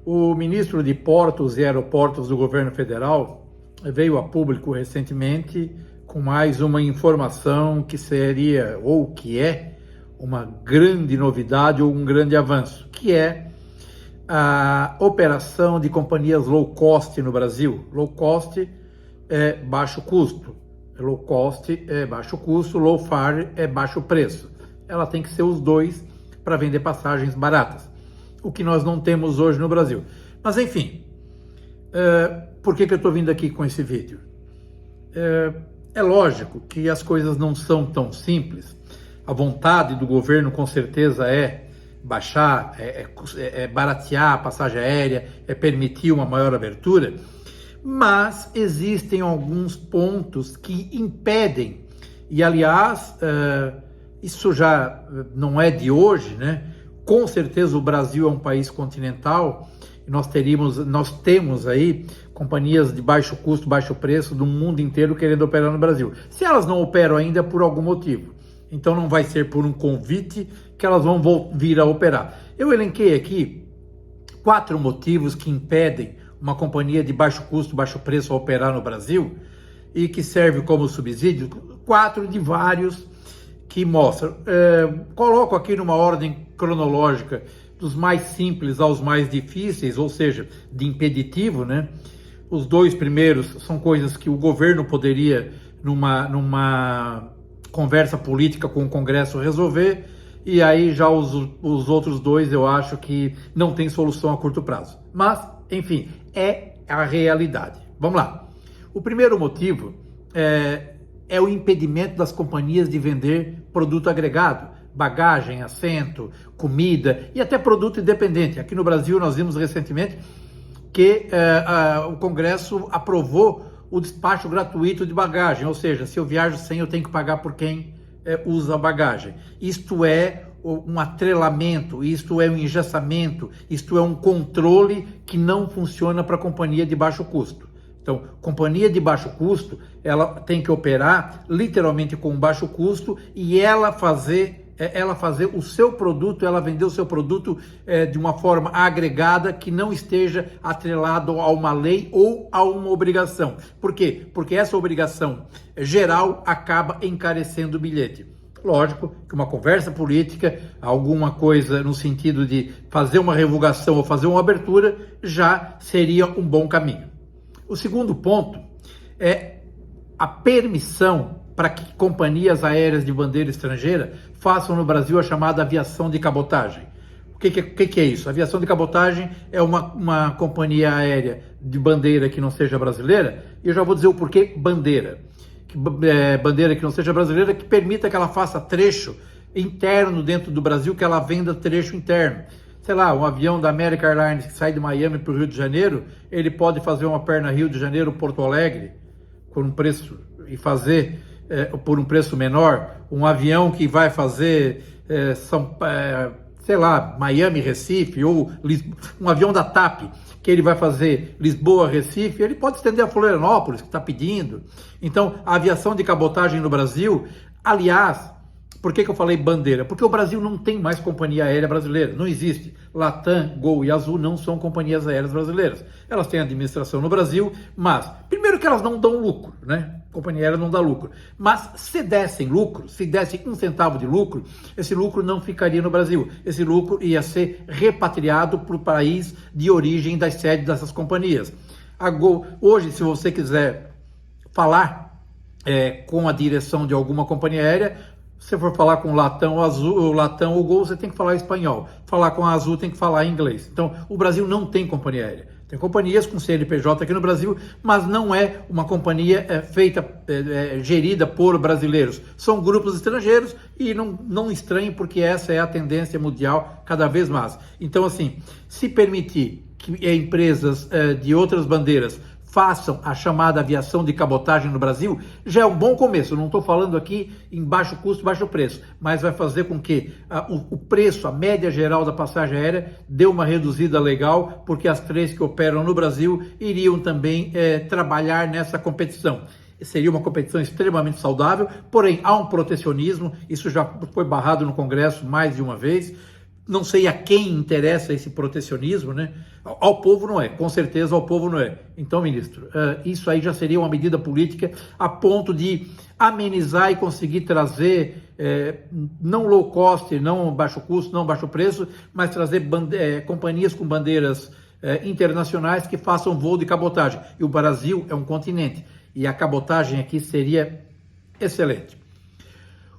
O ministro de Portos e Aeroportos do governo federal veio a público recentemente com mais uma informação que seria, ou que é, uma grande novidade ou um grande avanço, que é a operação de companhias low cost no Brasil. Low cost é baixo custo, low cost é baixo custo, low fare é baixo preço. Ela tem que ser os dois para vender passagens baratas, o que nós não temos hoje no Brasil. Mas enfim, por que eu estou vindo aqui com esse vídeo? É lógico que as coisas não são tão simples. A vontade do governo com certeza é baixar, baratear a passagem aérea, é permitir uma maior abertura, mas existem alguns pontos que impedem, e aliás, isso já não é de hoje, né? Com certeza o Brasil é um país continental e nós temos aí companhias de baixo custo, baixo preço do mundo inteiro querendo operar no Brasil. Se elas não operam ainda é por algum motivo, então não vai ser por um convite que elas vão vir a operar. Eu elenquei aqui 4 motivos que impedem uma companhia de baixo custo, baixo preço a operar no Brasil e que serve como subsídio, 4 de vários que mostram. Coloco aqui numa ordem cronológica dos mais simples aos mais difíceis, ou seja, de impeditivo, né? Os 2 primeiros são coisas que o governo poderia, numa conversa política com o Congresso, resolver, e aí já os outros 2 eu acho que não tem solução a curto prazo. Mas, enfim, é a realidade. Vamos lá. O primeiro motivo é o impedimento das companhias de vender produto agregado, bagagem, assento, comida e até produto independente. Aqui no Brasil nós vimos recentemente que o Congresso aprovou o despacho gratuito de bagagem, ou seja, se eu viajo sem, eu tenho que pagar por quem usa a bagagem. Isto é um atrelamento, isto é um engessamento, isto é um controle que não funciona para a companhia de baixo custo. Então, companhia de baixo custo, ela tem que operar literalmente com baixo custo e ela fazer o seu produto, ela vender o seu produto de uma forma agregada que não esteja atrelado a uma lei ou a uma obrigação. Por quê? Porque essa obrigação geral acaba encarecendo o bilhete. Lógico que uma conversa política, alguma coisa no sentido de fazer uma revogação ou fazer uma abertura, já seria um bom caminho. O segundo ponto é a permissão para que companhias aéreas de bandeira estrangeira façam no Brasil a chamada aviação de cabotagem. O que é isso? A aviação de cabotagem é uma companhia aérea de bandeira que não seja brasileira, e eu já vou dizer o porquê bandeira. Bandeira que não seja brasileira, que permita que ela faça trecho interno dentro do Brasil, que ela venda trecho interno. Sei lá, um avião da American Airlines que sai de Miami para o Rio de Janeiro, ele pode fazer uma perna Rio de Janeiro, Porto Alegre, por um preço, e fazer por um preço menor. Um avião que vai fazer, sei lá, Miami, Recife, ou um avião da TAP, que ele vai fazer Lisboa, Recife, ele pode estender a Florianópolis, que está pedindo. Então, a aviação de cabotagem no Brasil, aliás, por que eu falei bandeira? Porque o Brasil não tem mais companhia aérea brasileira, não existe. Latam, Gol e Azul não são companhias aéreas brasileiras. Elas têm administração no Brasil, mas, primeiro que elas não dão lucro, né? A companhia aérea não dá lucro. Mas se dessem lucro, se dessem 1 centavo de lucro, esse lucro não ficaria no Brasil. Esse lucro ia ser repatriado para o país de origem das sedes dessas companhias. A Gol, hoje, se você quiser falar com a direção de alguma companhia aérea, se você for falar com o Latam, o Latam ou Gol, você tem que falar espanhol. Falar com a Azul, tem que falar inglês. Então, o Brasil não tem companhia aérea. Tem companhias com CNPJ aqui no Brasil, mas não é uma companhia gerida por brasileiros. São grupos estrangeiros e não estranhem, porque essa é a tendência mundial cada vez mais. Então, assim, se permitir que empresas de outras bandeiras façam a chamada aviação de cabotagem no Brasil, já é um bom começo. Eu não estou falando aqui em baixo custo, baixo preço, mas vai fazer com que o preço, a média geral da passagem aérea, dê uma reduzida legal, porque as 3 que operam no Brasil iriam também trabalhar nessa competição. Seria uma competição extremamente saudável, porém há um protecionismo, isso já foi barrado no Congresso mais de uma vez. Não sei a quem interessa esse protecionismo, né? Ao povo não é, com certeza ao povo não é. Então, ministro, isso aí já seria uma medida política a ponto de amenizar e conseguir trazer, não low cost, não baixo custo, não baixo preço, mas trazer companhias com bandeiras internacionais que façam voo de cabotagem. E o Brasil é um continente, e a cabotagem aqui seria excelente.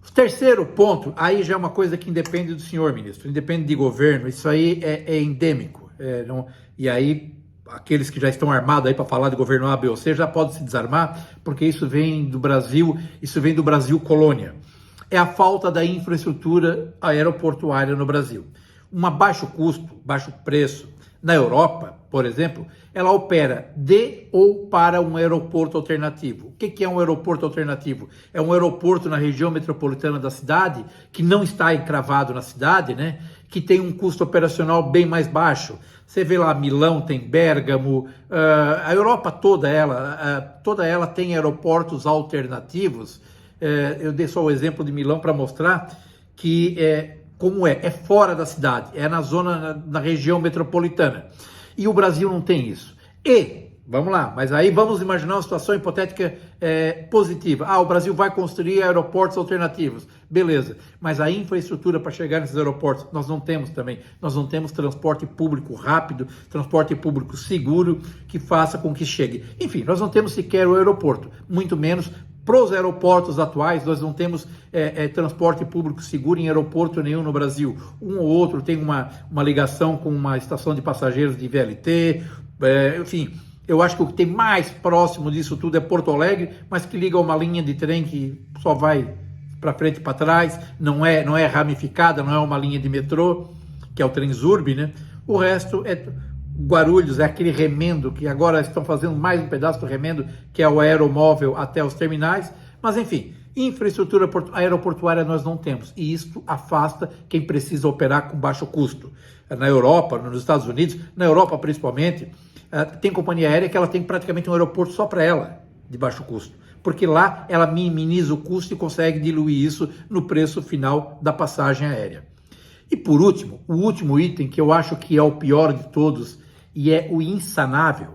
O terceiro ponto, aí já é uma coisa que independe do senhor, ministro, independe de governo, isso aí é endêmico. E aí, aqueles que já estão armados aí para falar de governo A, B ou C, já podem se desarmar, porque isso vem do Brasil colônia. É a falta da infraestrutura aeroportuária no Brasil. Uma baixo custo, baixo preço, na Europa, por exemplo, ela opera de ou para um aeroporto alternativo. O que é um aeroporto alternativo? É um aeroporto na região metropolitana da cidade, que não está encravado na cidade, né? Que tem um custo operacional bem mais baixo. Você vê lá, Milão tem Bérgamo, a Europa toda ela tem aeroportos alternativos. Eu dei só o exemplo de Milão para mostrar que como é fora da cidade, é na zona, na região metropolitana. E o Brasil não tem isso. E, vamos lá, mas aí vamos imaginar uma situação hipotética positiva. O Brasil vai construir aeroportos alternativos. Beleza, mas a infraestrutura para chegar nesses aeroportos, nós não temos também. Nós não temos transporte público rápido, transporte público seguro, que faça com que chegue. Enfim, nós não temos sequer o aeroporto, muito menos para os aeroportos atuais. Nós não temos transporte público seguro em aeroporto nenhum no Brasil. Um ou outro tem uma ligação com uma estação de passageiros de VLT, enfim. Eu acho que o que tem mais próximo disso tudo é Porto Alegre, mas que liga a uma linha de trem que só vai para frente e para trás, não é ramificada, não é uma linha de metrô, que é o Transurb, né? O resto é Guarulhos, é aquele remendo que agora estão fazendo mais um pedaço do remendo, que é o aeromóvel até os terminais. Mas enfim, infraestrutura aeroportuária nós não temos, e isso afasta quem precisa operar com baixo custo. Na Europa, nos Estados Unidos, na Europa principalmente, tem companhia aérea que ela tem praticamente um aeroporto só para ela, de baixo custo, porque lá ela minimiza o custo e consegue diluir isso no preço final da passagem aérea. E por último, o último item que eu acho que é o pior de todos e é o insanável,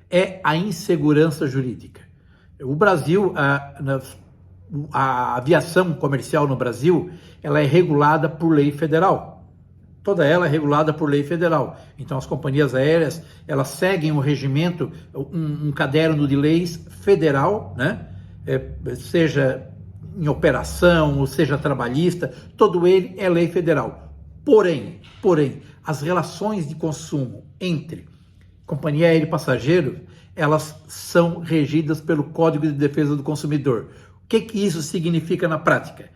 é a insegurança jurídica. O Brasil, a aviação comercial no Brasil, ela é regulada por lei federal. Toda ela é regulada por lei federal. Então, as companhias aéreas, elas seguem o regimento, um caderno de leis federal, né? Seja em operação, ou seja trabalhista, todo ele é lei federal. Porém, as relações de consumo entre companhia aérea e passageiro, elas são regidas pelo Código de Defesa do Consumidor. O que isso significa na prática?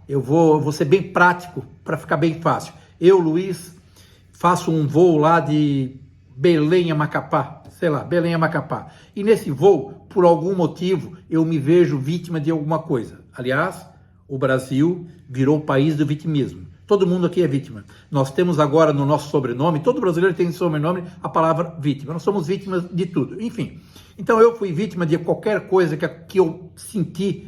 Eu vou ser bem prático para ficar bem fácil. Eu, Luiz, faço um voo lá de Belém a Macapá, e nesse voo, por algum motivo, eu me vejo vítima de alguma coisa. Aliás, o Brasil virou o país do vitimismo. Todo mundo aqui é vítima. Nós temos agora no nosso sobrenome, todo brasileiro tem no sobrenome a palavra vítima. Nós somos vítimas de tudo. Enfim, então eu fui vítima de qualquer coisa que eu senti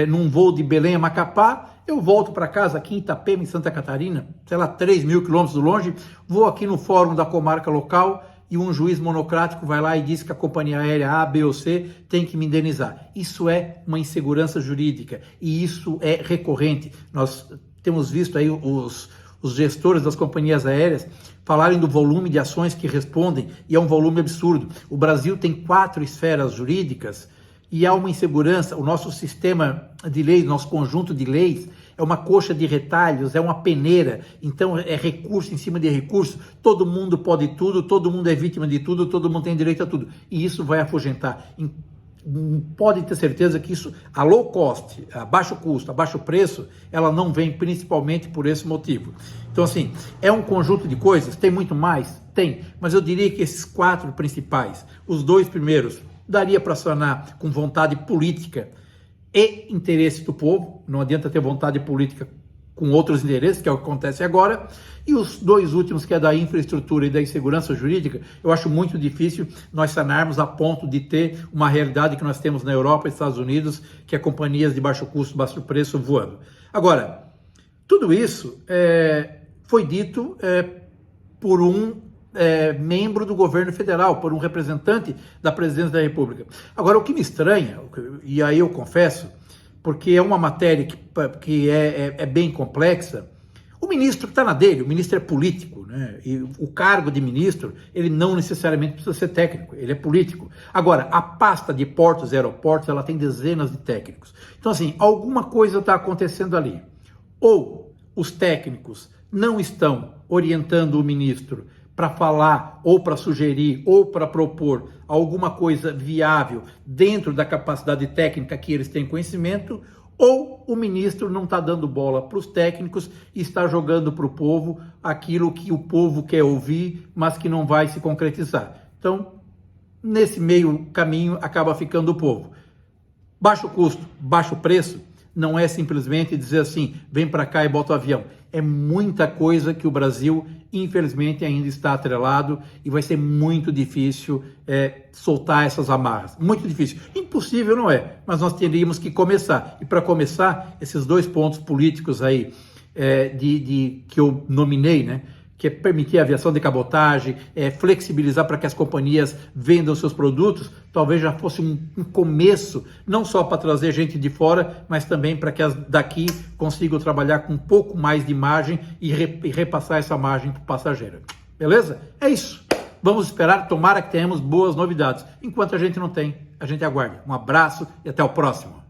num voo de Belém a Macapá. Eu volto para casa aqui em Itapema, em Santa Catarina, 3.000 quilômetros longe, vou aqui no fórum da comarca local e um juiz monocrático vai lá e diz que a companhia aérea A, B ou C tem que me indenizar. Isso é uma insegurança jurídica e isso é recorrente. Nós temos visto aí os gestores das companhias aéreas falarem do volume de ações que respondem, e é um volume absurdo. O Brasil tem 4 esferas jurídicas e há uma insegurança. O nosso sistema de leis, nosso conjunto de leis, é uma coxa de retalhos, é uma peneira, então é recurso em cima de recurso, todo mundo pode tudo, todo mundo é vítima de tudo, todo mundo tem direito a tudo, e isso vai afugentar. Pode ter certeza que isso, a low cost, a baixo custo, a baixo preço, ela não vem principalmente por esse motivo. Então assim, é um conjunto de coisas, tem muito mais? Tem, mas eu diria que esses 4 principais, os 2 primeiros, daria para sanar com vontade política e interesse do povo. Não adianta ter vontade política com outros interesses, que é o que acontece agora. E os 2 últimos, que é da infraestrutura e da insegurança jurídica, eu acho muito difícil nós sanarmos a ponto de ter uma realidade que nós temos na Europa e Estados Unidos, que é companhias de baixo custo, baixo preço voando. Agora, Tudo isso foi dito por um membro do governo federal, por um representante da presidência da República. Agora, o que me estranha, e aí eu confesso, porque é uma matéria que é bem complexa, o ministro está na dele, o ministro é político, né? E o cargo de ministro, ele não necessariamente precisa ser técnico, ele é político. Agora, a pasta de portos e aeroportos, ela tem dezenas de técnicos. Então, assim, alguma coisa está acontecendo ali. Ou os técnicos não estão orientando o ministro para falar, ou para sugerir, ou para propor alguma coisa viável dentro da capacidade técnica que eles têm conhecimento, ou o ministro não está dando bola para os técnicos e está jogando para o povo aquilo que o povo quer ouvir, mas que não vai se concretizar. Então, nesse meio caminho, acaba ficando o povo. Baixo custo, baixo preço, não é simplesmente dizer assim, vem para cá e bota o avião. É muita coisa que o Brasil, infelizmente, ainda está atrelado e vai ser muito difícil soltar essas amarras. Muito difícil. Impossível não é, mas nós teríamos que começar. E para começar, esses dois pontos políticos aí que eu nominei, né? Que é permitir a aviação de cabotagem, flexibilizar para que as companhias vendam seus produtos, talvez já fosse um começo, não só para trazer gente de fora, mas também para que as daqui consigam trabalhar com um pouco mais de margem e repassar essa margem para o passageiro. Beleza? É isso. Vamos esperar, tomara que tenhamos boas novidades. Enquanto a gente não tem, a gente aguarda. Um abraço e até o próximo.